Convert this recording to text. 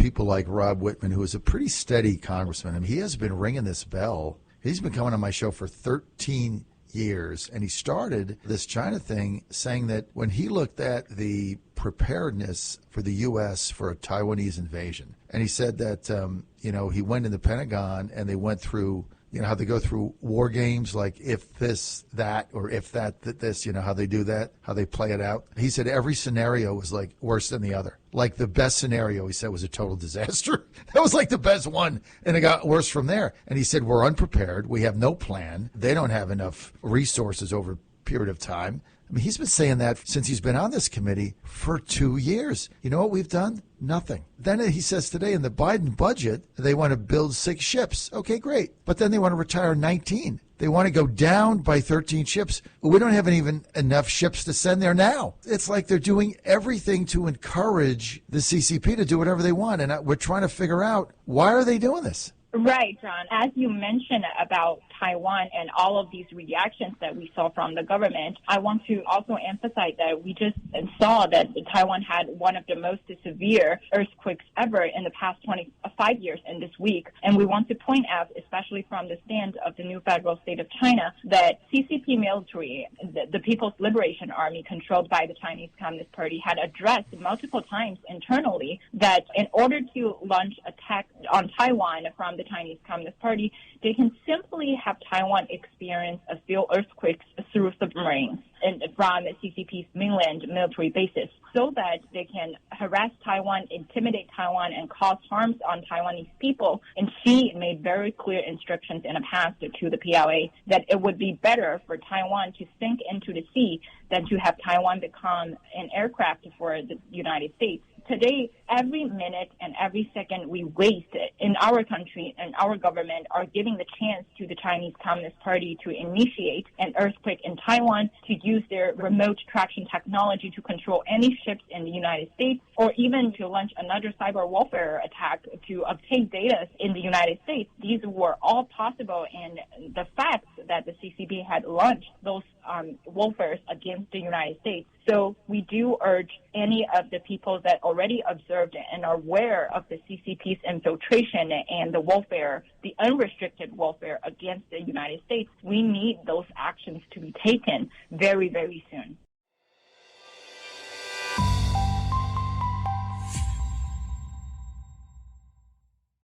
people like Rob Whitman, who is a pretty steady congressman. I mean, he has been ringing this bell. He's been coming on my show for 13 years, and he started this China thing saying that when he looked at the preparedness for the U.S. for a Taiwanese invasion, and he said that, he went in the Pentagon and they went through, how they go through war games, like if this, that, or if that, this, how they do that, how they play it out. He said every scenario was like worse than the other. Like the best scenario, he said, was a total disaster. That was like the best one, and it got worse from there. And he said, we're unprepared. We have no plan. They don't have enough resources over a period of time. I mean, he's been saying that since he's been on this committee for 2 years. You know what we've done? Nothing. Then he says today in the Biden budget, they want to build 6 ships. Okay, great. But then they want to retire 19. They want to go down by 13 ships. We don't have even enough ships to send there now. It's like they're doing everything to encourage the CCP to do whatever they want. And we're trying to figure out, why are they doing this? Right, John. As you mentioned about Taiwan and all of these reactions that we saw from the government, I want to also emphasize that we just saw that Taiwan had one of the most severe earthquakes ever in the past 25 years in this week. And we want to point out, especially from the stand of the new federal state of China, that CCP military, the People's Liberation Army controlled by the Chinese Communist Party, had addressed multiple times internally that in order to launch attack on Taiwan from the Chinese Communist Party, they can simply have Taiwan experience a few earthquakes through submarines and from CCP's mainland military bases, so that they can harass Taiwan, intimidate Taiwan, and cause harms on Taiwanese people. And she made very clear instructions in the past to the PLA that it would be better for Taiwan to sink into the sea than to have Taiwan become an aircraft for the United States. Today, every minute and every second we waste in our country and our government are giving the chance to the Chinese Communist Party to initiate an earthquake in Taiwan, to use their remote traction technology to control any ships in the United States, or even to launch another cyber warfare attack to obtain data in the United States. These were all possible, and the fact that the CCP had launched those warfares against the United States. So we do urge any of the people that already observed and are aware of the CCP's infiltration and the warfare, the unrestricted warfare against the United States, we need those actions to be taken very, very soon.